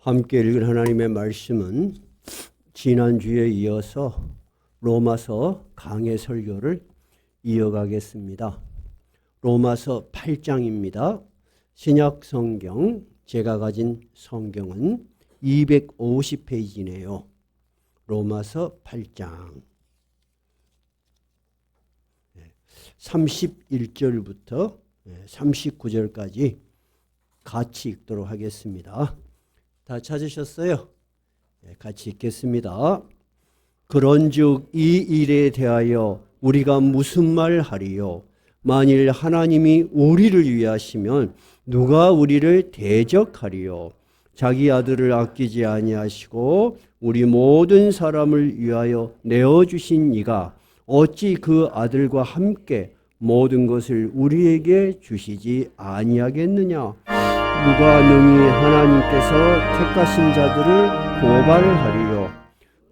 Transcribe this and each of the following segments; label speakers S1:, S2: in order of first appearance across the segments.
S1: 함께 읽은 하나님의 말씀은 지난주에 이어서 로마서 강해 설교를 이어가겠습니다. 로마서 8장입니다. 신약 성경, 제가 가진 성경은 250페이지네요. 로마서 8장 31절부터 39절까지 같이 읽도록 하겠습니다. 다 찾으셨어요? 같이 읽겠습니다. 그런즉 이 일에 대하여 우리가 무슨 말 하리요? 만일 하나님이 우리를 위하시면 누가 우리를 대적하리요? 자기 아들을 아끼지 아니하시고 우리 모든 사람을 위하여 내어주신 이가 어찌 그 아들과 함께 모든 것을 우리에게 주시지 아니하겠느냐? 누가 능히 하나님께서 택하신 자들을 고발하리요?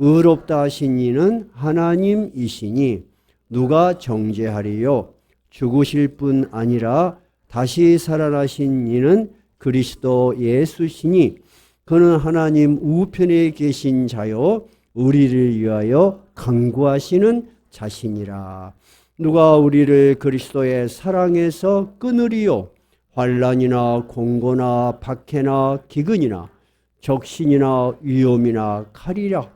S1: 의롭다 하신 이는 하나님이시니 누가 정죄하리요? 죽으실 뿐 아니라 다시 살아나신 이는 그리스도 예수시니 그는 하나님 우편에 계신 자요 우리를 위하여 간구하시는 자신이라. 누가 우리를 그리스도의 사랑에서 끊으리요? 환난이나 공고나 박해나 기근이나 적신이나 위험이나 칼이라.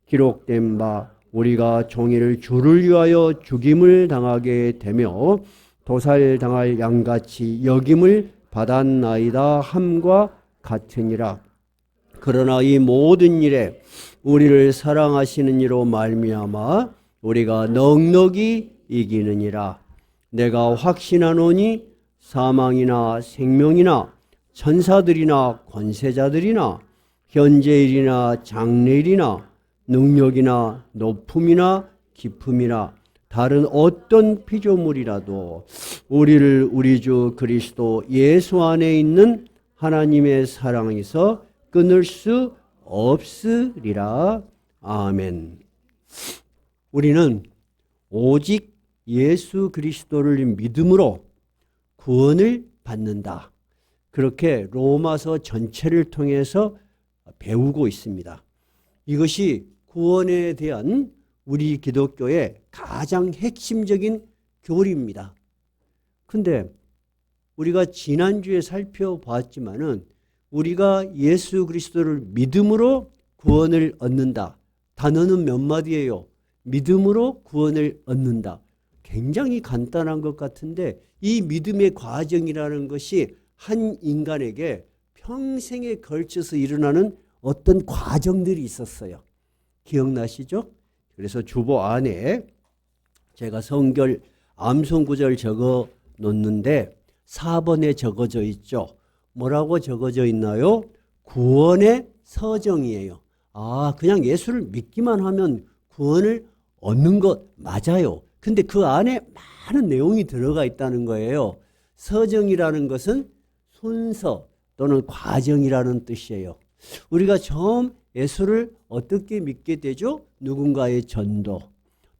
S1: 기록된 바 우리가 종일 주를 위하여 죽임을 당하게 되며 도살당할 양같이 여김을 받았나이다 함과 같으니라. 그러나 이 모든 일에 우리를 사랑하시는 이로 말미암아 우리가 넉넉히 이기느니라. 내가 확신하노니 사망이나 생명이나 천사들이나 권세자들이나 현재일이나 장래일이나 능력이나 높음이나 깊음이나 다른 어떤 피조물이라도 우리를 우리 주 그리스도 예수 안에 있는 하나님의 사랑에서 끊을 수 없으리라. 아멘. 우리는 오직 예수 그리스도를 믿음으로 구원을 받는다. 그렇게 로마서 전체를 통해서 배우고 있습니다. 이것이 구원에 대한 우리 기독교의 가장 핵심적인 교리입니다. 근데 우리가 지난주에 살펴봤지만은 우리가 예수 그리스도를 믿음으로 구원을 얻는다. 단어는 몇 마디예요? 믿음으로 구원을 얻는다. 굉장히 간단한 것 같은데 이 믿음의 과정이라는 것이 한 인간에게 평생에 걸쳐서 일어나는 어떤 과정들이 있었어요. 기억나시죠? 그래서 주보 안에 제가 성결 암송구절 적어 놓는데 4번에 적어져 있죠. 뭐라고 적어져 있나요? 구원의 서정이에요. 그냥 예수를 믿기만 하면 구원을 얻는 것 맞아요. 근데 그 안에 많은 내용이 들어가 있다는 거예요. 서정이라는 것은 순서 또는 과정이라는 뜻이에요. 우리가 처음 예수를 어떻게 믿게 되죠? 누군가의 전도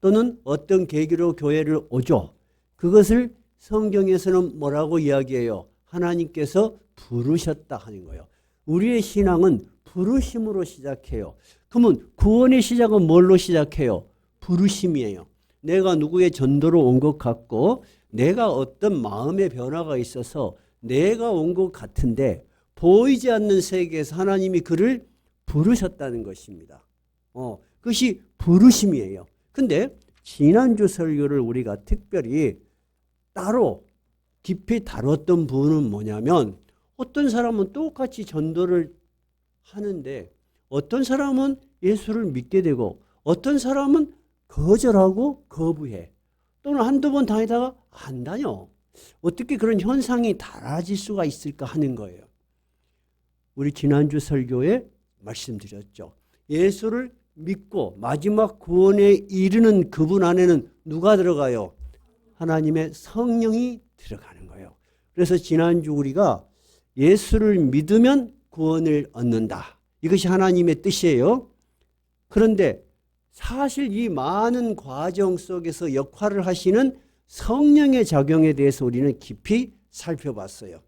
S1: 또는 어떤 계기로 교회를 오죠. 그것을 성경에서는 뭐라고 이야기해요? 하나님께서 부르셨다 하는 거예요. 우리의 신앙은 부르심으로 시작해요. 그러면 구원의 시작은 뭘로 시작해요? 부르심이에요. 내가 누구의 전도로 온 것 같고 내가 어떤 마음의 변화가 있어서 내가 온 것 같은데 보이지 않는 세계에서 하나님이 그를 부르셨다는 것입니다. 그것이 부르심이에요. 근데 지난주 설교를 우리가 특별히 따로 깊이 다뤘던 부분은 뭐냐면 어떤 사람은 똑같이 전도를 하는데 어떤 사람은 예수를 믿게 되고 어떤 사람은 거절하고 거부해. 또는 한두 번 다니다가 안 다녀. 어떻게 그런 현상이 달라질 수가 있을까 하는 거예요. 우리 지난주 설교에 말씀드렸죠. 예수를 믿고 마지막 구원에 이르는 그분 안에는 누가 들어가요? 하나님의 성령이 들어가는 거예요. 그래서 지난주 우리가 예수를 믿으면 구원을 얻는다. 이것이 하나님의 뜻이에요. 그런데 사실 이 많은 과정 속에서 역할을 하시는 성령의 작용에 대해서 우리는 깊이 살펴봤어요.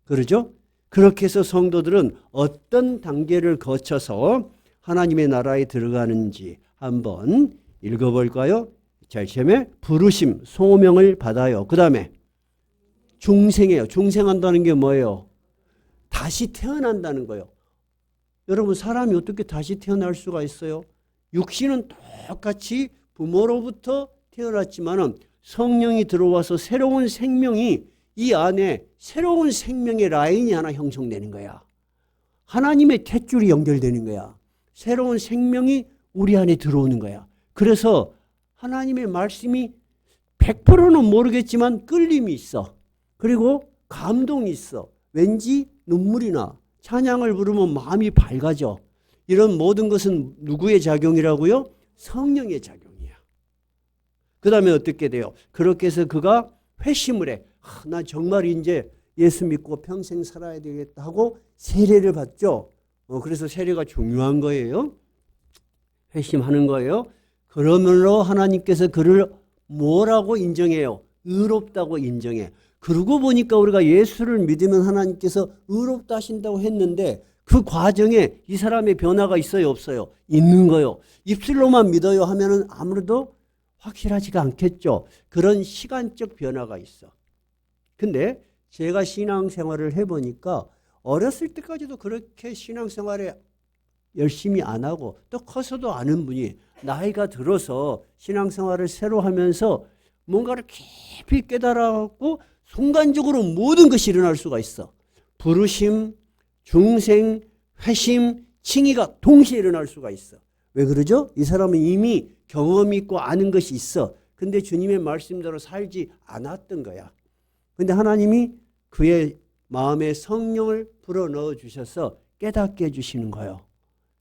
S1: 그러죠? 그렇게 해서 성도들은 어떤 단계를 거쳐서 하나님의 나라에 들어가는지 한번 읽어볼까요? 제일 처음에 부르심, 소명을 받아요. 그 다음에 중생이에요. 중생한다는 게 뭐예요? 다시 태어난다는 거예요. 여러분, 사람이 어떻게 다시 태어날 수가 있어요? 육신은 똑같이 부모로부터 태어났지만은 성령이 들어와서 새로운 생명이 이 안에 새로운 생명의 라인이 하나 형성되는 거야. 하나님의 탯줄이 연결되는 거야. 새로운 생명이 우리 안에 들어오는 거야. 그래서 하나님의 말씀이 100%는 모르겠지만 끌림이 있어. 그리고 감동이 있어. 왠지 눈물이 나. 찬양을 부르면 마음이 밝아져. 이런 모든 것은 누구의 작용이라고요? 성령의 작용이야. 그 다음에 어떻게 돼요? 그렇게 해서 그가 회심을 해. 나 정말 이제 예수 믿고 평생 살아야 되겠다 하고 세례를 받죠. 그래서 세례가 중요한 거예요. 회심하는 거예요. 그러므로 하나님께서 그를 뭐라고 인정해요? 의롭다고 인정해. 그러고 보니까 우리가 예수를 믿으면 하나님께서 의롭다 하신다고 했는데 그 과정에 이 사람의 변화가 있어요, 없어요? 있는 거요. 입술로만 믿어요 하면은 아무래도 확실하지가 않겠죠. 그런 시간적 변화가 있어. 근데 제가 신앙생활을 해보니까 어렸을 때까지도 그렇게 신앙생활에 열심히 안 하고 또 커서도 아는 분이 나이가 들어서 신앙생활을 새로 하면서 뭔가를 깊이 깨달아갖고 순간적으로 모든 것이 일어날 수가 있어. 부르심, 중생, 회심, 칭의가 동시에 일어날 수가 있어. 왜 그러죠? 이 사람은 이미 경험이 있고 아는 것이 있어. 근데 주님의 말씀대로 살지 않았던 거야. 근데 하나님이 그의 마음에 성령을 불어넣어 주셔서 깨닫게 해주시는 거예요.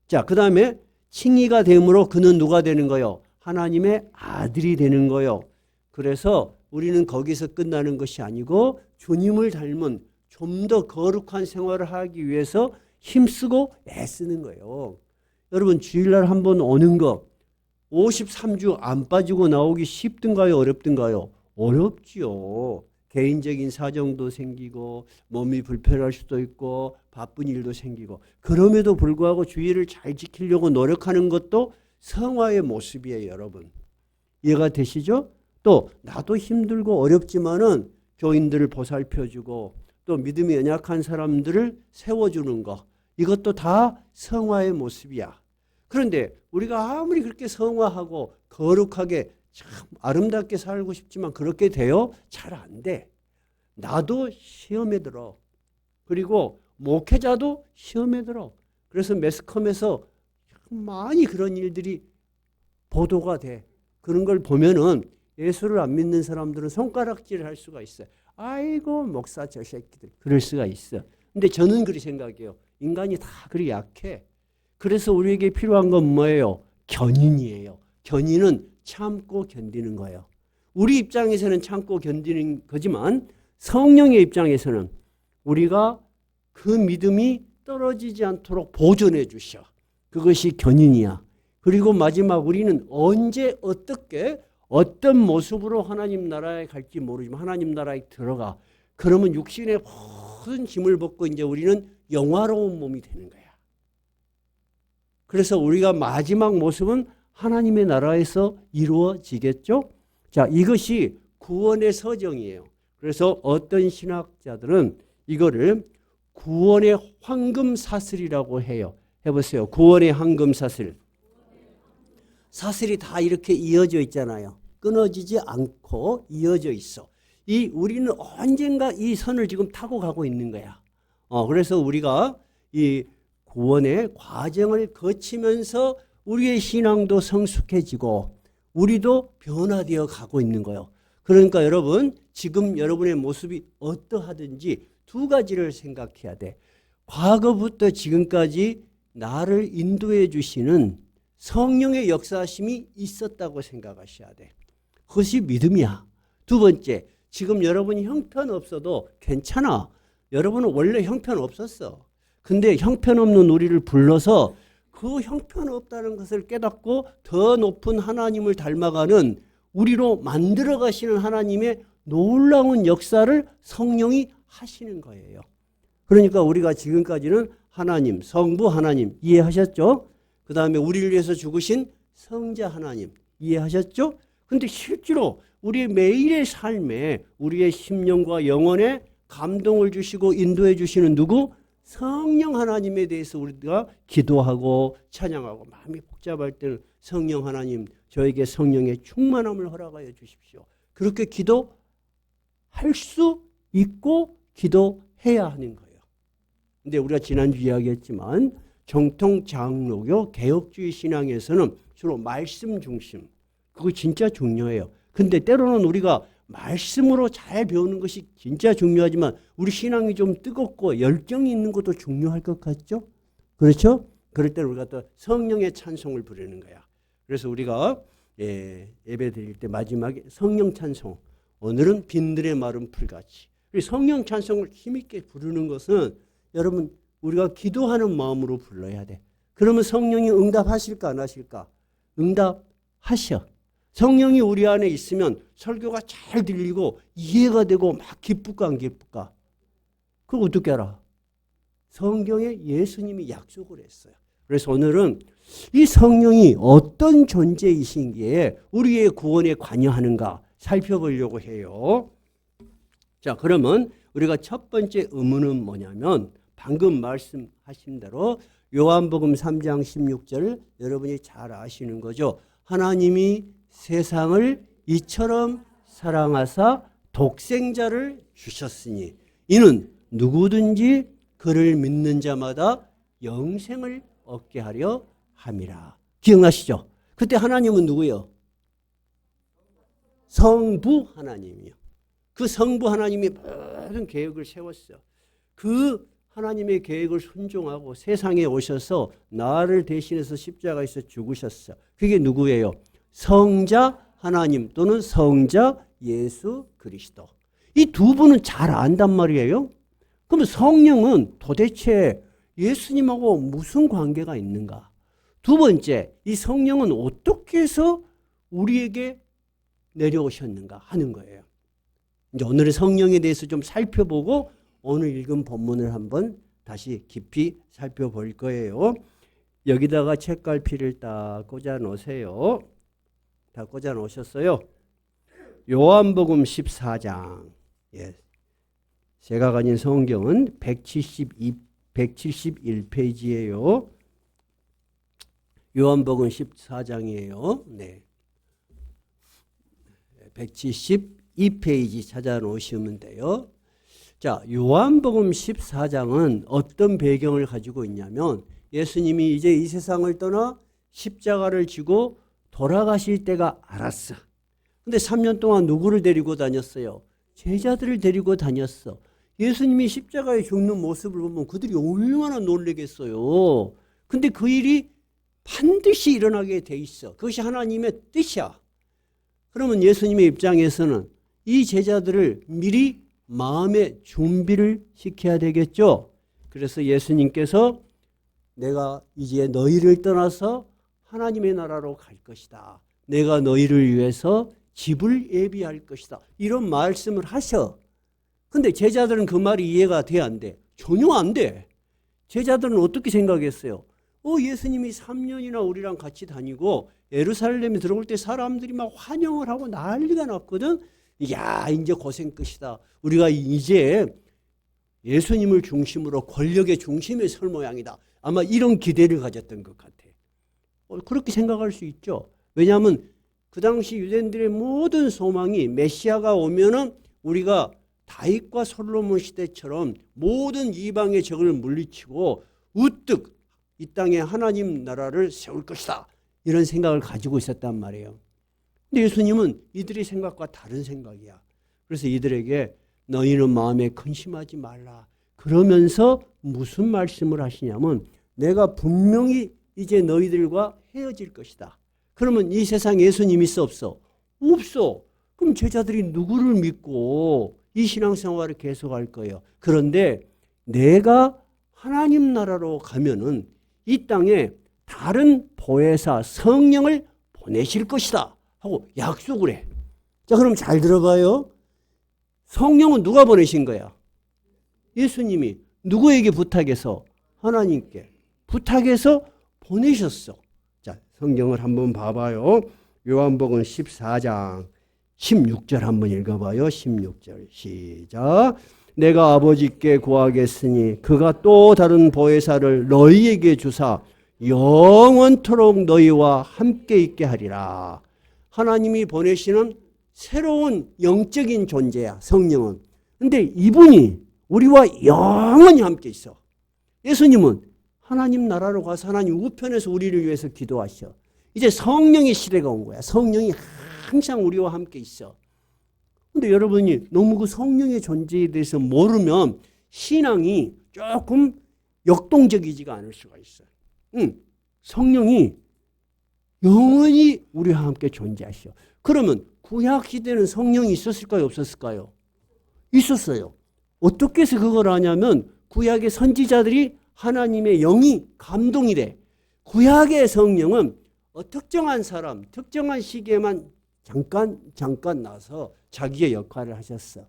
S1: 자, 그 다음에 칭의가 됨으로 그는 누가 되는 거예요? 하나님의 아들이 되는 거예요. 그래서 우리는 거기서 끝나는 것이 아니고 주님을 닮은 좀 더 거룩한 생활을 하기 위해서 힘쓰고 애쓰는 거예요. 여러분, 주일날 한번 오는 거 53주 안 빠지고 나오기 쉽든가요? 어렵든가요? 어렵지요. 개인적인 사정도 생기고 몸이 불편할 수도 있고 바쁜 일도 생기고 그럼에도 불구하고 주의를 잘 지키려고 노력하는 것도 성화의 모습이에요, 여러분. 이해가 되시죠? 또 나도 힘들고 어렵지만은 교인들을 보살펴주고 또 믿음이 연약한 사람들을 세워주는 거 이것도 다 성화의 모습이야. 그런데 우리가 아무리 그렇게 성화하고 거룩하게 참 아름답게 살고 싶지만 그렇게 돼요? 잘 안 돼. 나도 시험에 들어. 그리고 목회자도 시험에 들어. 그래서 매스컴에서 많이 그런 일들이 보도가 돼. 그런 걸 보면은 예수를 안 믿는 사람들은 손가락질을 할 수가 있어요. 아이고 목사 저 새끼들 그럴 수가 있어. 근데 저는 그렇게 생각해요. 인간이 다 그리 약해. 그래서 우리에게 필요한 건 뭐예요? 견인이에요. 견인은 참고 견디는 거예요. 우리 입장에서는 참고 견디는 거지만 성령의 입장에서는 우리가 그 믿음이 떨어지지 않도록 보존해 주셔. 그것이 견인이야. 그리고 마지막 우리는 언제 어떻게 어떤 모습으로 하나님 나라에 갈지 모르지만 하나님 나라에 들어가. 그러면 육신의 모든 짐을 벗고 이제 우리는 영화로운 몸이 되는 거야. 그래서 우리가 마지막 모습은 하나님의 나라에서 이루어지겠죠? 자, 이것이 구원의 서정이에요. 그래서 어떤 신학자들은 이거를 구원의 황금 사슬이라고 해요. 해보세요. 구원의 황금 사슬. 사슬이 다 이렇게 이어져 있잖아요. 끊어지지 않고 이어져 있어. 우리는 언젠가 이 선을 지금 타고 가고 있는 거야. 그래서 우리가 이 구원의 과정을 거치면서 우리의 신앙도 성숙해지고 우리도 변화되어 가고 있는 거예요. 그러니까 여러분, 지금 여러분의 모습이 어떠하든지 두 가지를 생각해야 돼. 과거부터 지금까지 나를 인도해 주시는 성령의 역사심이 있었다고 생각하셔야 돼. 그것이 믿음이야. 두 번째, 지금 여러분이 형편없어도 괜찮아. 여러분은 원래 형편없었어. 근데 형편없는 우리를 불러서 그 형편없다는 것을 깨닫고 더 높은 하나님을 닮아가는 우리로 만들어 가시는 하나님의 놀라운 역사를 성령이 하시는 거예요. 그러니까 우리가 지금까지는 하나님, 성부 하나님 이해하셨죠? 그 다음에 우리를 위해서 죽으신 성자 하나님 이해하셨죠? 근데 실제로 우리의 매일의 삶에 우리의 심령과 영혼에 감동을 주시고 인도해 주시는 누구? 성령 하나님에 대해서 우리가 기도하고 찬양하고 마음이 복잡할 때는 성령 하나님 저에게 성령의 충만함을 허락하여 주십시오. 그렇게 기도할 수 있고 기도해야 하는 거예요. 근데 우리가 지난주 이야기했지만 정통 장로교 개혁주의 신앙에서는 주로 말씀 중심. 그거 진짜 중요해요. 근데 때로는 우리가 말씀으로 잘 배우는 것이 진짜 중요하지만 우리 신앙이 좀 뜨겁고 열정이 있는 것도 중요할 것 같죠? 그렇죠? 그럴 때는 우리가 또 성령의 찬송을 부르는 거야. 그래서 우리가 예배 드릴 때 마지막에 성령 찬송. 오늘은 빈들의 마른 풀같이. 성령 찬송을 힘있게 부르는 것은 여러분 우리가 기도하는 마음으로 불러야 돼. 그러면 성령이 응답하실까 안 하실까? 응답하셔. 성령이 우리 안에 있으면 설교가 잘 들리고 이해가 되고 막 기쁠까 안 기쁠까? 그걸 어떻게 알아? 성경에 예수님이 약속을 했어요. 그래서 오늘은 이 성령이 어떤 존재이신기에 우리의 구원에 관여하는가 살펴보려고 해요. 자, 그러면 우리가 첫 번째 의문은 뭐냐면 방금 말씀하신 대로 요한복음 3장 16절 여러분이 잘 아시는 거죠. 하나님이 세상을 이처럼 사랑하사 독생자를 주셨으니 이는 누구든지 그를 믿는 자마다 영생을 얻게 하려 함이라. 기억나시죠? 그때 하나님은 누구예요? 성부 하나님이요. 그 성부 하나님이 모든 계획을 세웠어. 그 하나님의 계획을 순종하고 세상에 오셔서 나를 대신해서 십자가에서 죽으셨어. 그게 누구예요? 성자 하나님 또는 성자 예수 그리스도. 이 두 분은 잘 안단 말이에요. 그럼 성령은 도대체 예수님하고 무슨 관계가 있는가? 두 번째, 이 성령은 어떻게 해서 우리에게 내려오셨는가 하는 거예요. 이제 오늘의 성령에 대해서 좀 살펴보고 오늘 읽은 본문을 한번 다시 깊이 살펴볼 거예요. 여기다가 책갈피를 딱 꽂아 놓으세요. 다 꽂아 놓으셨어요? 요한복음 14장. 예. 제가 가진 성경은 171페이지예요. 요한복음 14장이에요. 네. 172페이지 찾아 놓으시면 돼요. 자, 요한복음 14장은 어떤 배경을 가지고 있냐면 예수님이 이제 이 세상을 떠나 십자가를 지고 돌아가실 때가 알았어. 근데 3년 동안 누구를 데리고 다녔어요? 제자들을 데리고 다녔어. 예수님이 십자가에 죽는 모습을 보면 그들이 얼마나 놀라겠어요. 근데 그 일이 반드시 일어나게 돼 있어. 그것이 하나님의 뜻이야. 그러면 예수님의 입장에서는 이 제자들을 미리 마음의 준비를 시켜야 되겠죠. 그래서 예수님께서 내가 이제 너희를 떠나서 하나님의 나라로 갈 것이다. 내가 너희를 위해서 집을 예비할 것이다. 이런 말씀을 하셔. 근데 제자들은 그 말이 이해가 돼 안 돼? 전혀 안 돼. 제자들은 어떻게 생각했어요? 예수님이 3년이나 우리랑 같이 다니고 예루살렘에 들어올 때 사람들이 막 환영을 하고 난리가 났거든. 야, 이제 고생 끝이다. 우리가 이제 예수님을 중심으로 권력의 중심에 설 모양이다. 아마 이런 기대를 가졌던 것 같아. 그렇게 생각할 수 있죠. 왜냐하면 그 당시 유대인들의 모든 소망이 메시아가 오면은 우리가 다윗과 솔로몬 시대처럼 모든 이방의 적을 물리치고 우뚝 이 땅에 하나님 나라를 세울 것이다. 이런 생각을 가지고 있었단 말이에요. 근데 예수님은 이들의 생각과 다른 생각이야. 그래서 이들에게 너희는 마음에 근심하지 말라. 그러면서 무슨 말씀을 하시냐면 내가 분명히 이제 너희들과 헤어질 것이다. 그러면 이 세상에 예수님 있어 없어? 없어. 그럼 제자들이 누구를 믿고 이 신앙생활을 계속할 거예요. 그런데 내가 하나님 나라로 가면은 이 땅에 다른 보혜사 성령을 보내실 것이다 하고 약속을 해. 자, 그럼 잘 들어봐요. 성령은 누가 보내신 거야? 예수님이. 누구에게 부탁해서? 하나님께 부탁해서 보내셨어. 자, 성경을 한번 봐봐요. 요한복음 14장 16절 한번 읽어봐요. 16절 시작. 내가 아버지께 구하겠으니 그가 또 다른 보혜사를 너희에게 주사 영원토록 너희와 함께 있게 하리라. 하나님이 보내시는 새로운 영적인 존재야, 성령은. 근데 이분이 우리와 영원히 함께 있어. 예수님은 하나님 나라로 가서 하나님 우편에서 우리를 위해서 기도하셔. 이제 성령의 시대가 온 거야. 성령이 항상 우리와 함께 있어. 근데 여러분이 너무 그 성령의 존재에 대해서 모르면 신앙이 조금 역동적이지가 않을 수가 있어요. 성령이 영원히 우리와 함께 존재하셔. 그러면 구약 시대는 성령이 있었을까요? 없었을까요? 있었어요. 어떻게 해서 그걸 아냐면 구약의 선지자들이 하나님의 영이 감동이 돼. 구약의 성령은 특정한 사람, 특정한 시기에만 잠깐 나서 자기의 역할을 하셨어.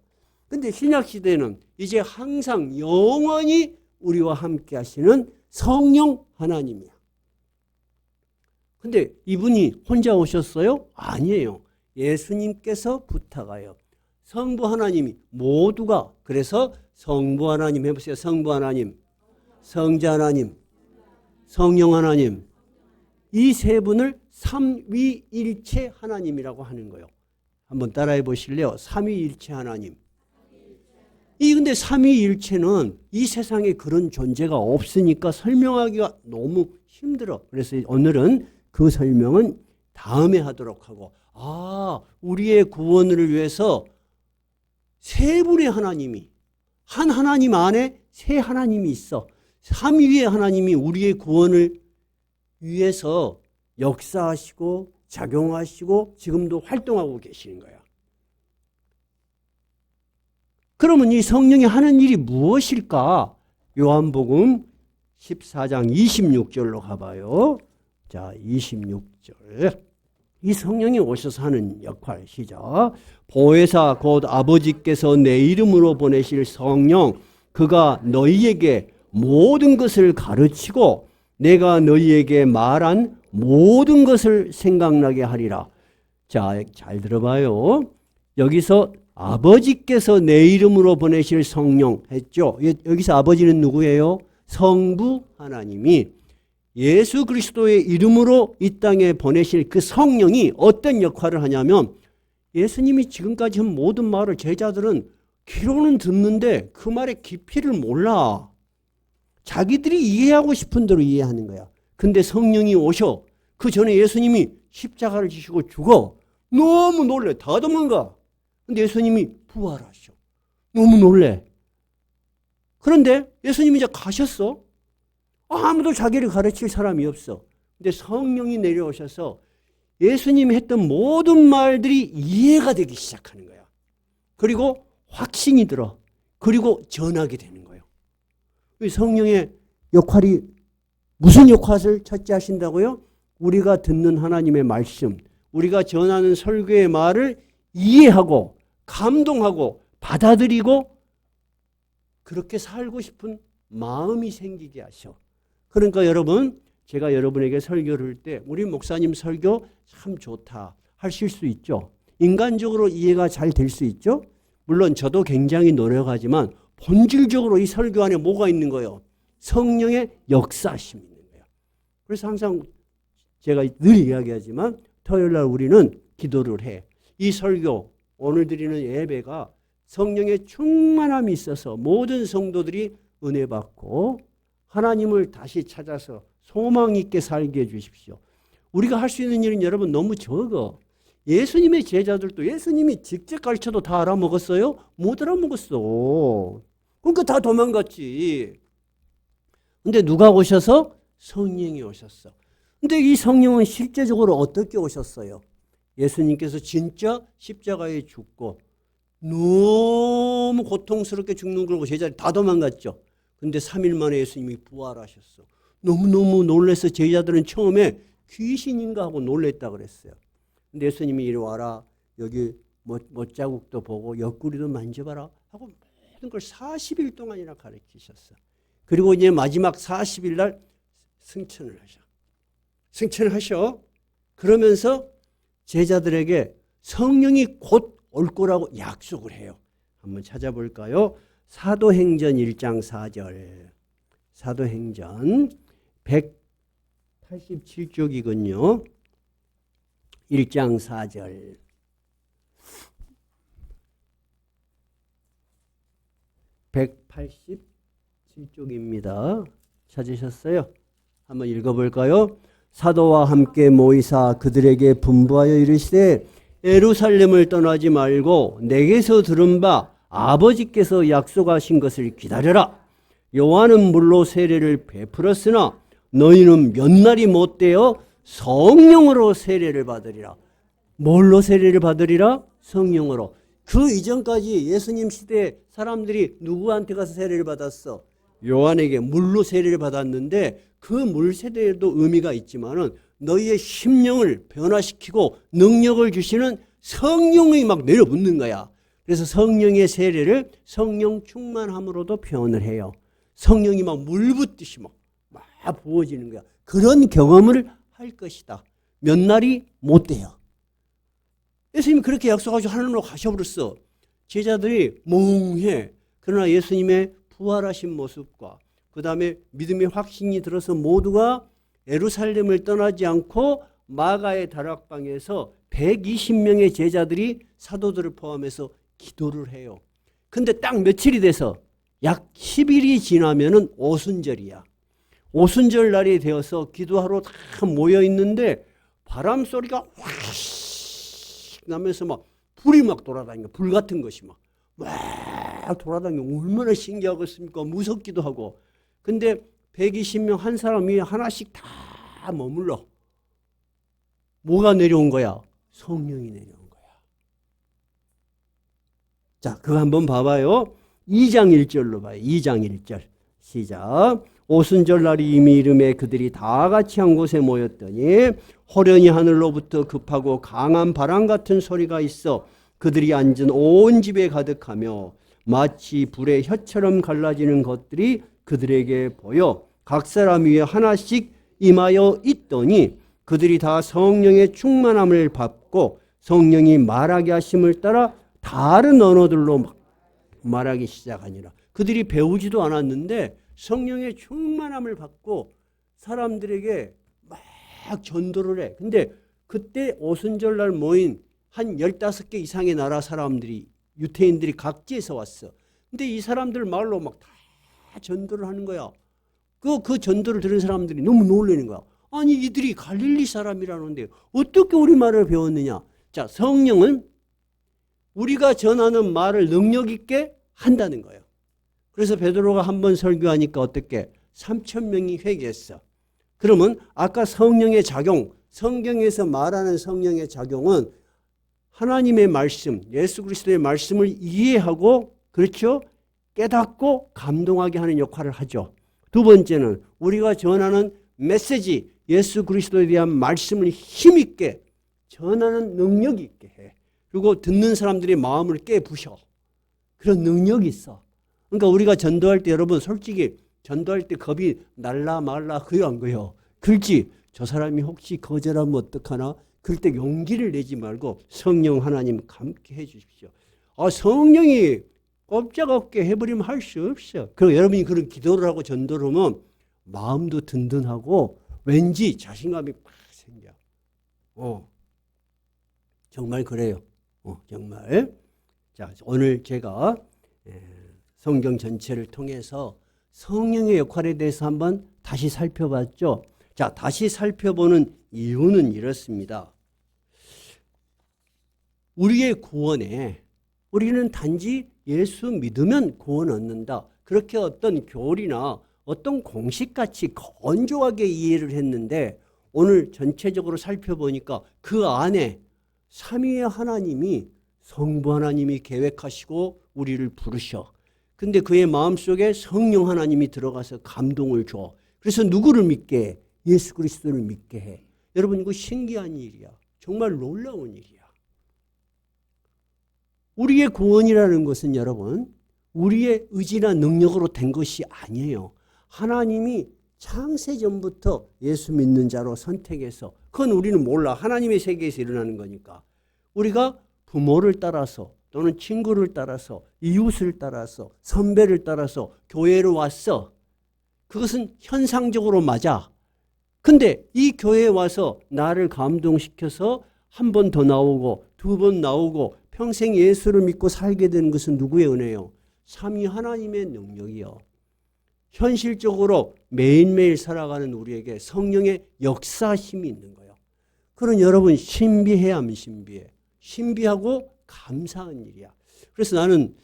S1: 근데 신약 시대는 이제 항상 영원히 우리와 함께 하시는 성령 하나님이야. 근데 이분이 혼자 오셨어요? 아니에요. 예수님께서 부탁하여 성부 하나님이 모두가, 그래서 성부 하나님 해보세요. 성부 하나님, 성자 하나님, 성령 하나님, 이 세 분을 삼위일체 하나님이라고 하는 거예요. 한번 따라해 보실래요? 삼위일체 하나님. 근데 삼위일체는 이 세상에 그런 존재가 없으니까 설명하기가 너무 힘들어. 그래서 오늘은 그 설명은 다음에 하도록 하고, 우리의 구원을 위해서 세 분의 하나님이, 한 하나님 안에 세 하나님이 있어. 삼위의 하나님이 우리의 구원을 위해서 역사하시고 작용하시고 지금도 활동하고 계시는 거야. 그러면 이 성령이 하는 일이 무엇일까? 요한복음 14장 26절로 가봐요. 자, 26절. 이 성령이 오셔서 하는 역할 시작. 보혜사 곧 아버지께서 내 이름으로 보내실 성령, 그가 너희에게 모든 것을 가르치고 내가 너희에게 말한 모든 것을 생각나게 하리라. 자, 잘 들어봐요. 여기서 아버지께서 내 이름으로 보내실 성령 했죠. 여기서 아버지는 누구예요? 성부 하나님이 예수 그리스도의 이름으로 이 땅에 보내실 그 성령이 어떤 역할을 하냐면, 예수님이 지금까지 한 모든 말을 제자들은 귀로는 듣는데 그 말의 깊이를 몰라. 자기들이 이해하고 싶은 대로 이해하는 거야. 근데 성령이 오셔. 그 전에 예수님이 십자가를 지시고 죽어. 너무 놀래. 다 도망가. 근데 예수님이 부활하셔. 너무 놀래. 그런데 예수님이 이제 가셨어. 아무도 자기를 가르칠 사람이 없어. 근데 성령이 내려오셔서 예수님이 했던 모든 말들이 이해가 되기 시작하는 거야. 그리고 확신이 들어. 그리고 전하게 되는 거예요. 성령의 역할이 무슨 역할을 첫째 하신다고요? 우리가 듣는 하나님의 말씀, 우리가 전하는 설교의 말을 이해하고 감동하고 받아들이고 그렇게 살고 싶은 마음이 생기게 하셔. 그러니까 여러분, 제가 여러분에게 설교를 할 때 우리 목사님 설교 참 좋다 하실 수 있죠. 인간적으로 이해가 잘 될 수 있죠. 물론 저도 굉장히 노력하지만 본질적으로 이 설교 안에 뭐가 있는 거예요? 성령의 역사심이 있는 거예요. 그래서 항상 제가 늘 이야기하지만 토요일 날 우리는 기도를 해. 이 설교, 오늘 드리는 예배가 성령의 충만함이 있어서 모든 성도들이 은혜 받고 하나님을 다시 찾아서 소망 있게 살게 해주십시오. 우리가 할 수 있는 일은 여러분 너무 적어. 예수님의 제자들도 예수님이 직접 가르쳐도 다 알아먹었어요? 못 알아먹었어. 그러니까 다 도망갔지. 근데 누가 오셔서? 성령이 오셨어. 근데 이 성령은 실제적으로 어떻게 오셨어요? 예수님께서 진짜 십자가에 죽고 너무 고통스럽게 죽는 걸 보고 제자들이 다 도망갔죠. 근데 3일 만에 예수님이 부활하셨어. 너무너무 놀라서 제자들은 처음에 귀신인가 하고 놀랬다 그랬어요. 근데 예수님이 이리 와라. 여기 못자국도 보고 옆구리도 만져봐라 하고 모든 걸 40일 동안이나 가르치셨어. 그리고 이제 마지막 40일 날 승천을 하셔. 승천을 하셔. 그러면서 제자들에게 성령이 곧 올 거라고 약속을 해요. 한번 찾아볼까요? 사도행전 1장 4절. 사도행전 187쪽이군요. 1장 4절. 187쪽입니다. 찾으셨어요? 한번 읽어볼까요? 사도와 함께 모이사 그들에게 분부하여 이르시되 예루살렘을 떠나지 말고 내게서 들은 바 아버지께서 약속하신 것을 기다려라. 요한은 물로 세례를 베풀었으나 너희는 몇 날이 못되어 성령으로 세례를 받으리라. 뭘로 세례를 받으리라? 성령으로. 그 이전까지 예수님 시대에 사람들이 누구한테 가서 세례를 받았어? 요한에게 물로 세례를 받았는데 그 물 세례에도 의미가 있지만은 너희의 심령을 변화시키고 능력을 주시는 성령이 막 내려붙는 거야. 그래서 성령의 세례를 성령 충만함으로도 표현을 해요. 성령이 막 물 붓듯이 막 부어지는 거야. 그런 경험을 할 것이다. 몇 날이 못 돼요. 예수님이 그렇게 약속하시고 하나님으로 가셔버렸어. 제자들이 멍해. 그러나 예수님의 부활하신 모습과 그 다음에 믿음의 확신이 들어서 모두가 예루살렘을 떠나지 않고 마가의 다락방에서 120명의 제자들이 사도들을 포함해서 기도를 해요. 근데 딱 며칠이 돼서 약 10일이 지나면은 오순절이야. 오순절 날이 되어서 기도하러 다 모여 있는데 바람 소리가 확 나면서 막 불이 막 돌아다니고 불 같은 것이 막 돌아다니고 얼마나 신기하겠습니까? 무섭기도 하고. 근데 120명 한 사람이 하나씩 다 머물러. 뭐가 내려온 거야? 성령이 내려온 거야. 자, 그거 한번 봐봐요. 2장 1절로 봐요. 2장 1절. 시작. 오순절 날이 이미 이름에 그들이 다 같이 한 곳에 모였더니 호련히 하늘로부터 급하고 강한 바람 같은 소리가 있어 그들이 앉은 온 집에 가득하며 마치 불의 혀처럼 갈라지는 것들이 그들에게 보여 각 사람 위에 하나씩 임하여 있더니 그들이 다 성령의 충만함을 받고 성령이 말하게 하심을 따라 다른 언어들로 말하기 시작하니라. 그들이 배우지도 않았는데 성령의 충만함을 받고 사람들에게 막 전도를 해. 근데 그때 오순절날 모인 한 15개 이상의 나라 사람들이 유태인들이 각지에서 왔어. 근데 이 사람들 말로 막 다 전도를 하는 거야. 그 전도를 들은 사람들이 너무 놀라는 거야. 아니 이들이 갈릴리 사람이라는데 어떻게 우리 말을 배웠느냐. 자, 성령은 우리가 전하는 말을 능력 있게 한다는 거예요. 그래서 베드로가 한번 설교하니까 어떻게 3,000명이 회개했어. 그러면 아까 성령의 작용, 성경에서 말하는 성령의 작용은 하나님의 말씀, 예수 그리스도의 말씀을 이해하고 그렇죠? 깨닫고 감동하게 하는 역할을 하죠. 두 번째는 우리가 전하는 메시지, 예수 그리스도에 대한 말씀을 힘있게 전하는 능력이 있게 해. 그리고 듣는 사람들의 마음을 깨부셔. 그런 능력이 있어. 그러니까 우리가 전도할 때 여러분 솔직히 전도할 때 겁이 날라 말라 그거 안 거요. 그렇지. 저 사람이 혹시 거절하면 어떡하나? 그럴 때 용기를 내지 말고 성령 하나님 함께 해 주십시오. 성령이 꼼짝없게 해버리면 할 수 없어. 그리고 여러분이 그런 기도를 하고 전도를 하면 마음도 든든하고 왠지 자신감이 팍 생겨. 정말 그래요. 정말. 자, 오늘 제가 성경 전체를 통해서 성령의 역할에 대해서 한번 다시 살펴봤죠. 자, 다시 살펴보는 이유는 이렇습니다. 우리의 구원에 우리는 단지 예수 믿으면 구원 얻는다. 그렇게 어떤 교리나 어떤 공식같이 건조하게 이해를 했는데 오늘 전체적으로 살펴보니까 그 안에 삼위의 하나님이 성부 하나님이 계획하시고 우리를 부르셔. 근데 그의 마음속에 성령 하나님이 들어가서 감동을 줘. 그래서 누구를 믿게 해? 예수 그리스도를 믿게 해. 여러분 이거 신기한 일이야. 정말 놀라운 일이야. 우리의 구원이라는 것은 여러분 우리의 의지나 능력으로 된 것이 아니에요. 하나님이 창세전부터 예수 믿는 자로 선택해서, 그건 우리는 몰라. 하나님의 세계에서 일어나는 거니까. 우리가 부모를 따라서 또는 친구를 따라서 이웃을 따라서 선배를 따라서 교회로 왔어. 그것은 현상적으로 맞아. 근데 이 교회에 와서 나를 감동시켜서 한 번 더 나오고 두 번 나오고 평생 예수를 믿고 살게 되는 것은 누구의 은혜요? 삼위 하나님의 능력이요. 현실적으로 매일매일 살아가는 우리에게 성령의 역사심이 있는 거예요. 그런 여러분 신비해야 하면 신비해. 신비하고 감사한 일이야. 그래서 나는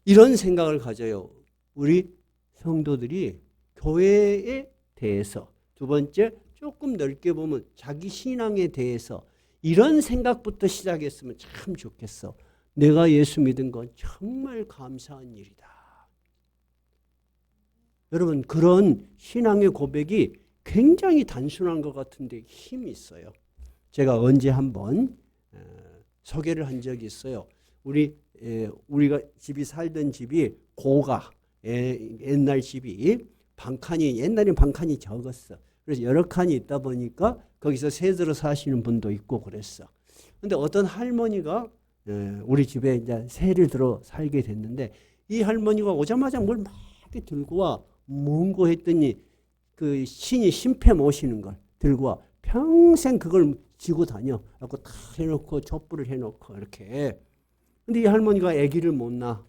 S1: 이런 생각을 가져요. 우리 성도들이 교회에 대해서, 두 번째 조금 넓게 보면 자기 신앙에 대해서 이런 생각부터 시작했으면 참 좋겠어. 내가 예수 믿은 건 정말 감사한 일이다. 여러분 그런 신앙의 고백이 굉장히 단순한 것 같은데 힘이 있어요. 제가 언제 한번 소개를 한 적이 있어요. 우리가 집이 살던 집이 고가, 옛날 집이 방칸이, 옛날엔 방칸이 적었어. 그래서 여러 칸이 있다 보니까 거기서 새들어 사시는 분도 있고 그랬어. 근데 어떤 할머니가 우리 집에 이제 새를 들어 살게 됐는데, 이 할머니가 오자마자 뭘 막 들고 와. 뭔고 했더니 그 신이 심패 모시는 걸 들고 와. 평생 그걸 지고 다녀. 그래서 다 해놓고 촛불을 해놓고 이렇게. 근데 이 할머니가 아기를 못 낳아.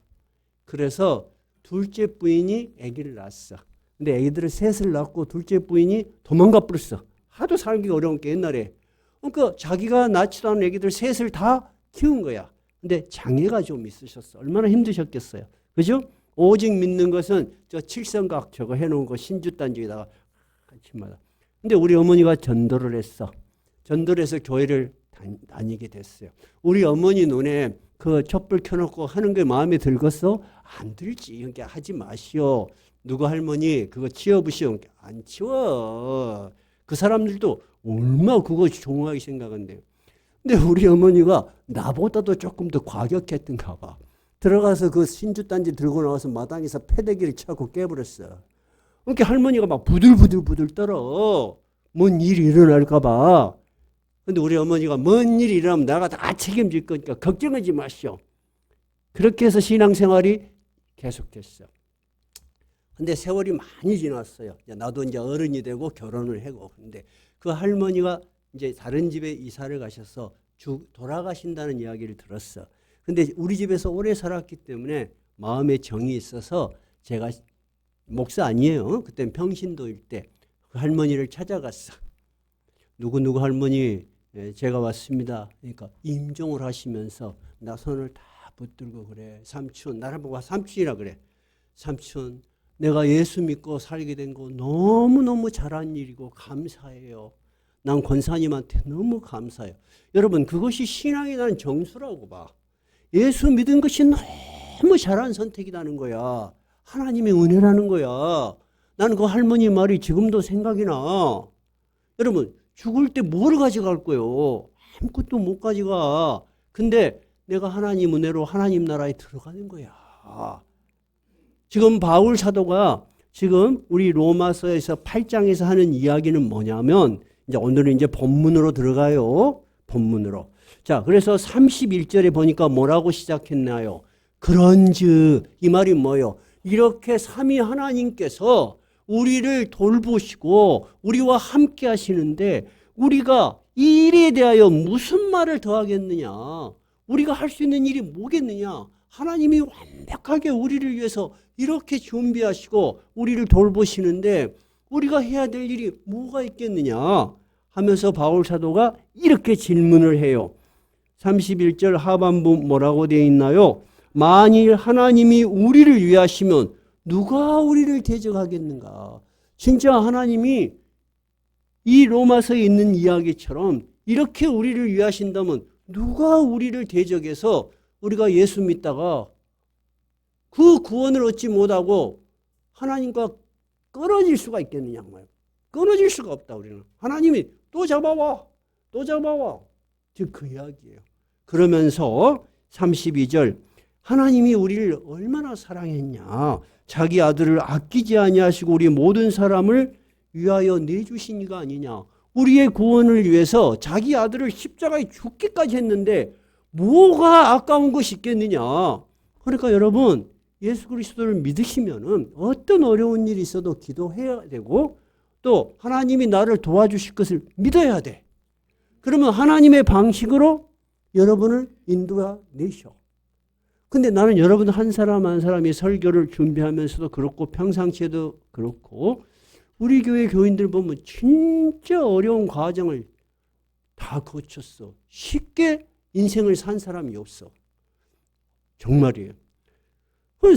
S1: 그래서 둘째 부인이 아기를 낳았어. 근데 아기들을 셋을 낳고 둘째 부인이 도망가 버렸어. 하도 살기 어려운 게 옛날에. 그러니까 자기가 낳지도 않은 아기들 셋을 다 키운 거야. 근데 장애가 좀 있으셨어. 얼마나 힘드셨겠어요. 그죠? 오직 믿는 것은 저 칠성각 저거 해놓은 거 신주단지에다가 같이마다. 근데 우리 어머니가 전도를 했어. 전도를 해서 교회를 다니게 됐어요. 우리 어머니 눈에 그 촛불 켜놓고 하는 게 마음에 들겠어? 안 들지. 그러니까 하지 마시오. 누구 할머니 그거 치워보시오. 안 치워. 그 사람들도 얼마나 그거 중요하게 생각한대요. 근데 우리 어머니가 나보다도 조금 더 과격했던가 봐. 들어가서 그 신주단지 들고 나와서 마당에서 패대기를 차고 깨버렸어. 그러니까 할머니가 막 부들부들 떨어. 뭔 일이 일어날까 봐. 근데 우리 어머니가 뭔 일이 일어나면 내가 다 책임질 거니까 걱정하지 마시오. 그렇게 해서 신앙생활이 계속됐어. 근데 세월이 많이 지났어요. 나도 이제 어른이 되고 결혼을 하고. 근데 그 할머니가 이제 다른 집에 이사를 가셔서 돌아가신다는 이야기를 들었어. 근데 우리 집에서 오래 살았기 때문에 마음에 정이 있어서 제가 목사 아니에요. 그때는 평신도일 때 그 할머니를 찾아갔어. 누구 할머니 제가 왔습니다. 그러니까 임종을 하시면서 나 손을 다 붙들고 그래. 삼촌, 나를 보고 삼촌이라 그래. 삼촌, 내가 예수 믿고 살게 된 거 너무너무 잘한 일이고 감사해요. 난 권사님한테 너무 감사해요. 여러분 그것이 신앙에 대한 정수라고 봐. 예수 믿은 것이 너무 잘한 선택이라는 거야. 하나님의 은혜라는 거야. 나는 그 할머니 말이 지금도 생각이 나. 여러분 죽을 때 뭘 가져갈 거예요? 아무것도 못 가져가. 근데 내가 하나님 은혜로 하나님 나라에 들어가는 거야. 지금 바울 사도가 지금 우리 로마서에서 8장에서 하는 이야기는 뭐냐면, 이제 오늘은 이제 본문으로 들어가요. 본문으로. 자, 그래서 31절에 보니까 뭐라고 시작했나요? 그런즉, 이 말이 뭐예요? 이렇게 삼위 하나님께서 우리를 돌보시고 우리와 함께 하시는데 우리가 이 일에 대하여 무슨 말을 더하겠느냐? 우리가 할 수 있는 일이 뭐겠느냐? 하나님이 완벽하게 우리를 위해서 이렇게 준비하시고 우리를 돌보시는데 우리가 해야 될 일이 뭐가 있겠느냐? 하면서 바울 사도가 이렇게 질문을 해요. 31절 하반부 뭐라고 되어 있나요? 만일 하나님이 우리를 위하시면 누가 우리를 대적하겠는가? 진짜 하나님이 이 로마서에 있는 이야기처럼 이렇게 우리를 위하신다면 누가 우리를 대적해서 우리가 예수 믿다가 그 구원을 얻지 못하고 하나님과 끊어질 수가 있겠느냐? 끊어질 수가 없다. 우리는 하나님이 또 잡아와, 또 잡아와. 즉 그 이야기예요. 그러면서 32절 하나님이 우리를 얼마나 사랑했냐. 자기 아들을 아끼지 아니하시고 우리 모든 사람을 위하여 내주신 이가 아니냐. 우리의 구원을 위해서 자기 아들을 십자가에 죽기까지 했는데 뭐가 아까운 것이 있겠느냐. 그러니까 여러분, 예수 그리스도를 믿으시면은 어떤 어려운 일이 있어도 기도해야 되고 또 하나님이 나를 도와주실 것을 믿어야 돼. 그러면 하나님의 방식으로 여러분을 인도해내셔. 근데 나는 여러분 한 사람 한 사람이 설교를 준비하면서도 그렇고 평상시에도 그렇고 우리 교회 교인들 보면 진짜 어려운 과정을 다 거쳤어. 쉽게 인생을 산 사람이 없어. 정말이에요.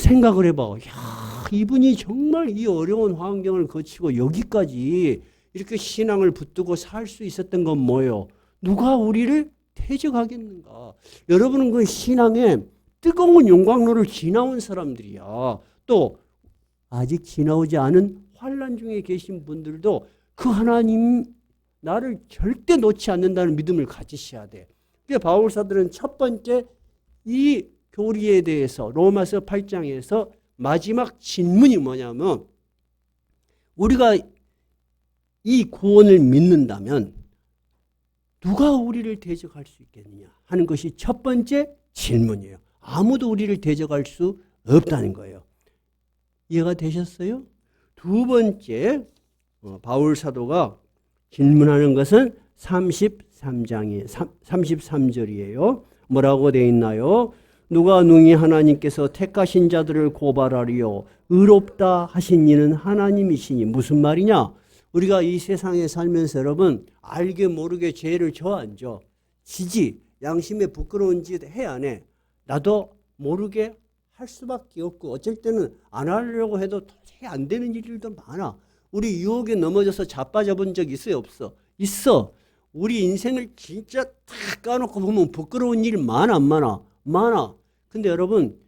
S1: 생각을 해봐. 야, 이분이 정말 이 어려운 환경을 거치고 여기까지 이렇게 신앙을 붙들고 살 수 있었던 건 뭐예요? 누가 우리를 대적하겠는가? 여러분은 그 신앙의 뜨거운 용광로를 지나온 사람들이야. 또 아직 지나오지 않은 환난 중에 계신 분들도 그 하나님 나를 절대 놓지 않는다는 믿음을 가지셔야 돼. 그러니까 바울 사도는 첫 번째 이 교리에 대해서 로마서 8장에서 마지막 질문이 뭐냐면 우리가 이 구원을 믿는다면 누가 우리를 대적할 수 있겠느냐 하는 것이 첫 번째 질문이에요. 아무도 우리를 대적할 수 없다는 거예요. 이해가 되셨어요? 두 번째 바울 사도가 질문하는 것은 33절이에요. 뭐라고 되어 있나요? 누가 능히 하나님께서 택하신 자들을 고발하리요 의롭다 하신 이는 하나님이시니. 무슨 말이냐? 우리가 이 세상에 살면서 여러분 알게 모르게 죄를 저안져 지지 양심에 부끄러운 짓 해 안 해? 나도 모르게 할 수밖에 없고 어쩔 때는 안 하려고 해도 도저히 안 되는 일들도 많아. 우리 유혹에 넘어져서 자빠져 본 적 있어요? 없어? 있어. 우리 인생을 진짜 탁 까놓고 보면 부끄러운 일 많아 안 많아? 많아. 근데 여러분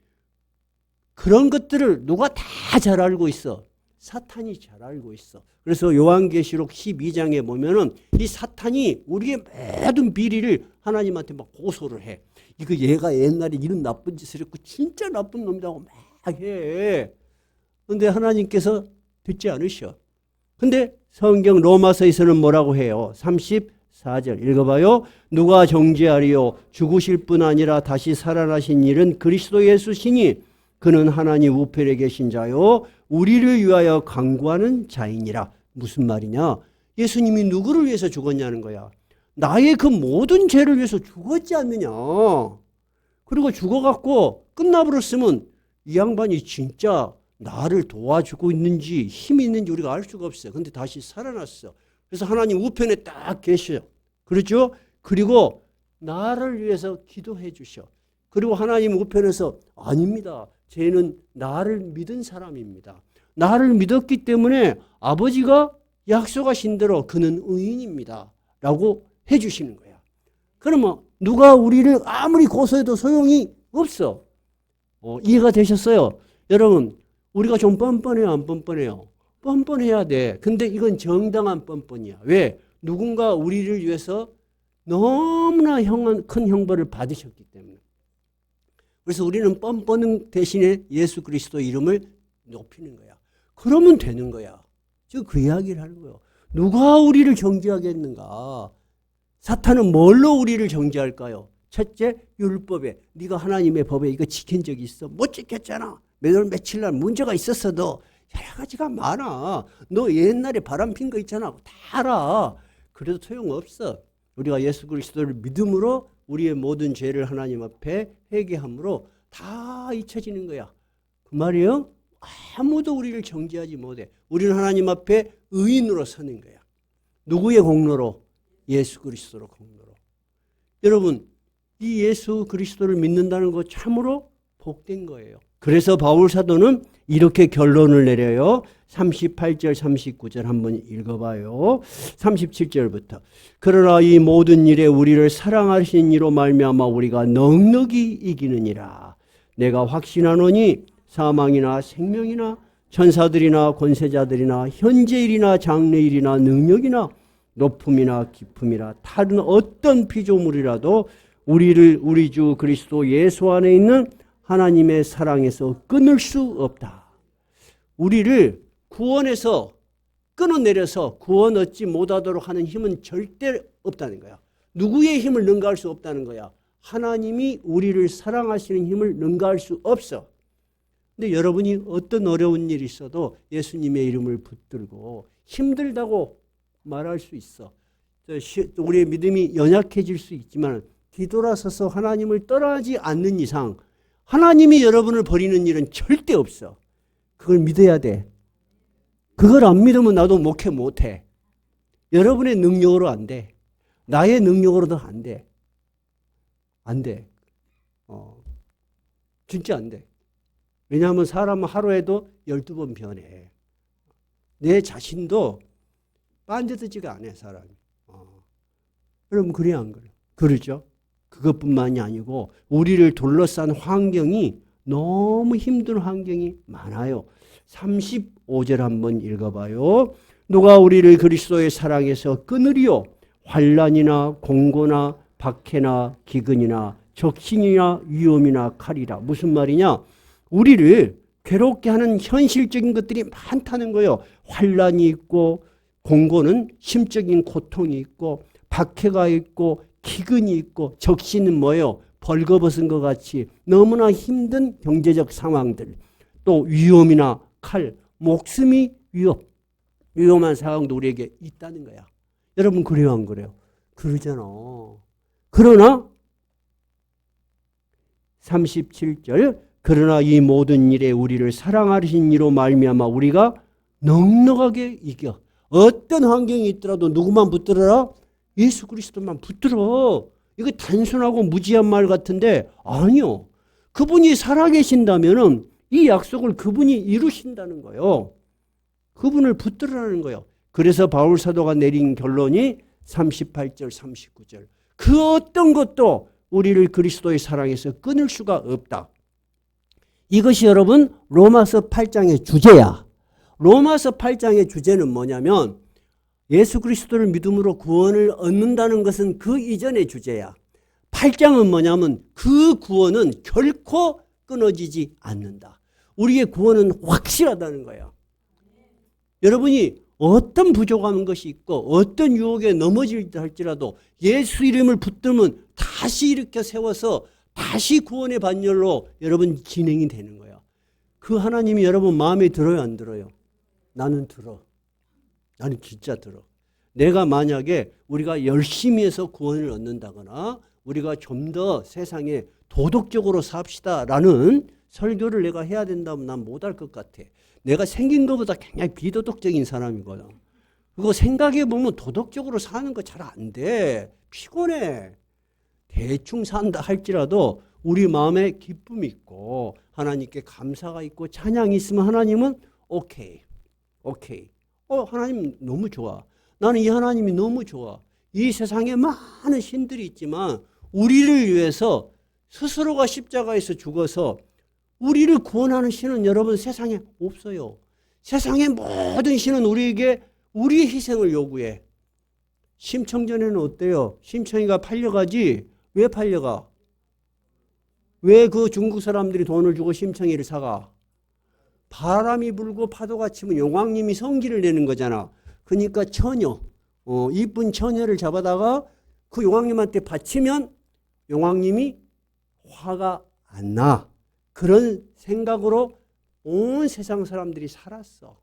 S1: 그런 것들을 누가 다 잘 알고 있어? 사탄이 잘 알고 있어. 그래서 요한계시록 12장에 보면은 이 사탄이 우리의 모든 비리를 하나님한테 막 고소를 해. 이거 얘가 옛날에 이런 나쁜 짓을 했고 진짜 나쁜 놈이라고 막 해. 근데 하나님께서 듣지 않으셔. 근데 성경 로마서에서는 뭐라고 해요? 34절 읽어봐요. 누가 정죄하리요? 죽으실 뿐 아니라 다시 살아나신 일은 그리스도 예수시니 그는 하나님 우편에 계신 자요 우리를 위하여 간구하는 자이니라. 무슨 말이냐? 예수님이 누구를 위해서 죽었냐는 거야. 나의 그 모든 죄를 위해서 죽었지 않느냐. 그리고 죽어갖고 끝나버렸으면 이 양반이 진짜 나를 도와주고 있는지 힘이 있는지 우리가 알 수가 없어요. 근데 다시 살아났어. 그래서 하나님 우편에 딱 계셔요. 그렇죠? 그리고 나를 위해서 기도해 주셔. 그리고 하나님 우편에서 아닙니다. 쟤는 나를 믿은 사람입니다. 나를 믿었기 때문에 아버지가 약속하신 대로 그는 의인입니다. 라고 해 주시는 거야. 그러면 누가 우리를 아무리 고소해도 소용이 없어. 이해가 되셨어요? 여러분 우리가 좀 뻔뻔해요? 안 뻔뻔해요? 뻔뻔해야 돼. 근데 이건 정당한 뻔뻔이야. 왜? 누군가 우리를 위해서 너무나 큰 형벌을 받으셨기 때문에. 그래서 우리는 뻔뻔 대신에 예수 그리스도 이름을 높이는 거야. 그러면 되는 거야. 지금 그 이야기를 하는 거예요. 누가 우리를 정죄하겠는가? 사탄은 뭘로 우리를 정죄할까요? 첫째, 율법에. 네가 하나님의 법에 이거 지킨 적이 있어? 못 지켰잖아. 며칠 날 문제가 있었어도 여러 가지가 많아. 너 옛날에 바람 핀 거 있잖아. 다 알아. 그래도 소용없어. 우리가 예수 그리스도를 믿음으로 우리의 모든 죄를 하나님 앞에 회개함으로 다 잊혀지는 거야. 그 말이에요. 아무도 우리를 정죄하지 못해. 우리는 하나님 앞에 의인으로 서는 거야. 누구의 공로로? 예수 그리스도로 공로로. 여러분 이 예수 그리스도를 믿는다는 거 참으로 복된 거예요. 그래서 바울 사도는 이렇게 결론을 내려요. 38절 39절 한번 읽어봐요. 37절부터 그러나 이 모든 일에 우리를 사랑하신 이로 말미암아 우리가 넉넉히 이기느니라. 내가 확신하노니 사망이나 생명이나 천사들이나 권세자들이나 현재일이나 장래일이나 능력이나 높음이나 깊음이나 다른 어떤 피조물이라도 우리를 우리 주 그리스도 예수 안에 있는 하나님의 사랑에서 끊을 수 없다. 우리를 구원에서 끊어내려서 구원 얻지 못하도록 하는 힘은 절대 없다는 거야. 누구의 힘을 능가할 수 없다는 거야. 하나님이 우리를 사랑하시는 힘을 능가할 수 없어. 근데 여러분이 어떤 어려운 일이 있어도 예수님의 이름을 붙들고 힘들다고 말할 수 있어. 우리의 믿음이 연약해질 수 있지만 뒤돌아서서 하나님을 떠나지 않는 이상 하나님이 여러분을 버리는 일은 절대 없어. 그걸 믿어야 돼. 그걸 안 믿으면 나도 목회 못해. 여러분의 능력으로 안 돼. 나의 능력으로도 안 돼. 안 돼. 진짜 안 돼. 왜냐하면 사람은 하루에도 12번 변해. 내 자신도 빠져들지가 않아, 사람이. 여러분, 그래야 안 그래요? 그러죠? 그것뿐만이 아니고, 우리를 둘러싼 환경이 너무 힘든 환경이 많아요. 35절 한번 읽어봐요. 누가 우리를 그리스도의 사랑에서 끊으리요? 환난이나 공고나 박해나 기근이나 적신이나 위험이나 칼이라. 무슨 말이냐? 우리를 괴롭게 하는 현실적인 것들이 많다는 거예요. 환난이 있고 공고는 심적인 고통이 있고 박해가 있고 기근이 있고 적신은 뭐예요? 벌거벗은 것 같이 너무나 힘든 경제적 상황들. 또 위험이나 칼, 목숨이 위험한 상황도 우리에게 있다는 거야. 여러분 그래요 안 그래요? 그러잖아. 그러나 37절 그러나 이 모든 일에 우리를 사랑하신 이로 말미암아 우리가 넉넉하게 이겨. 어떤 환경이 있더라도 누구만 붙들어라? 예수 그리스도만 붙들어. 이거 단순하고 무지한 말 같은데 아니요. 그분이 살아계신다면 이 약속을 그분이 이루신다는 거예요. 그분을 붙들으라는 거예요. 그래서 바울 사도가 내린 결론이 38절 39절. 그 어떤 것도 우리를 그리스도의 사랑에서 끊을 수가 없다. 이것이 여러분 로마서 8장의 주제야. 로마서 8장의 주제는 뭐냐면 예수 그리스도를 믿음으로 구원을 얻는다는 것은 그 이전의 주제야. 8장은 뭐냐면 그 구원은 결코 끊어지지 않는다. 우리의 구원은 확실하다는 거야. 여러분이 어떤 부족한 것이 있고 어떤 유혹에 넘어질다 할지라도 예수 이름을 붙들면 다시 일으켜 세워서 다시 구원의 반열로 여러분 진행이 되는 거야. 그 하나님이 여러분 마음에 들어요 안 들어요? 나는 들어. 나는 진짜 들어. 내가 만약에 우리가 열심히 해서 구원을 얻는다거나 우리가 좀 더 세상에 도덕적으로 삽시다라는 설교를 내가 해야 된다면 난 못할 것 같아. 내가 생긴 것보다 굉장히 비도덕적인 사람이거든. 그거 생각해 보면 도덕적으로 사는 거 잘 안 돼. 피곤해. 대충 산다 할지라도 우리 마음에 기쁨이 있고 하나님께 감사가 있고 찬양이 있으면 하나님은 오케이. 하나님 너무 좋아. 나는 이 하나님이 너무 좋아. 이 세상에 많은 신들이 있지만 우리를 위해서 스스로가 십자가에서 죽어서 우리를 구원하는 신은 여러분 세상에 없어요. 세상의 모든 신은 우리에게 우리의 희생을 요구해. 심청전에는 어때요? 심청이가 팔려가지. 왜 팔려가? 왜 그 중국 사람들이 돈을 주고 심청이를 사가? 바람이 불고 파도가 치면 용왕님이 성기를 내는 거잖아. 그러니까 처녀, 이쁜 처녀를 잡아다가 그 용왕님한테 바치면 용왕님이 화가 안 나. 그런 생각으로 온 세상 사람들이 살았어.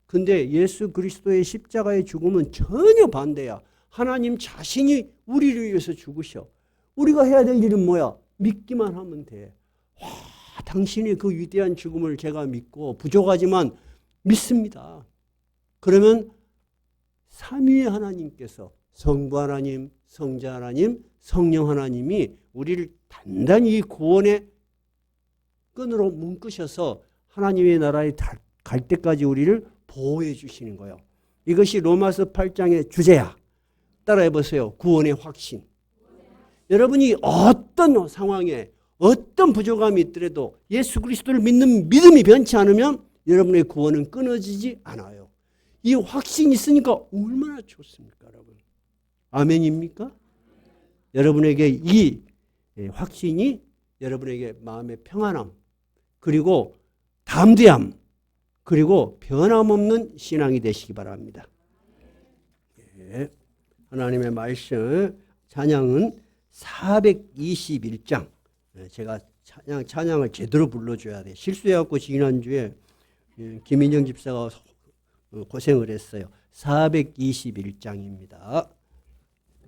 S1: 근데 예수 그리스도의 십자가의 죽음은 전혀 반대야. 하나님 자신이 우리를 위해서 죽으셔. 우리가 해야 될 일은 뭐야? 믿기만 하면 돼. 당신의 그 위대한 죽음을 제가 믿고 부족하지만 믿습니다. 그러면 삼위의 하나님께서 성부 하나님, 성자 하나님, 성령 하나님이 우리를 단단히 구원의 끈으로 묶으셔서 하나님의 나라에 갈 때까지 우리를 보호해 주시는 거예요. 이것이 로마서 8장의 주제야. 따라해 보세요. 구원의 확신. 여러분이 어떤 상황에 어떤 부족함이 있더라도 예수 그리스도를 믿는 믿음이 변치 않으면 여러분의 구원은 끊어지지 않아요. 이 확신이 있으니까 얼마나 좋습니까, 여러분? 아멘입니까? 여러분에게 이 확신이 여러분에게 마음의 평안함, 그리고 담대함, 그리고 변함없는 신앙이 되시기 바랍니다. 예. 하나님의 말씀 찬양은 421장. 제가 찬양을 제대로 불러줘야 돼. 실수해갖고 지난주에 김인영 집사가 고생을 했어요. 421장입니다.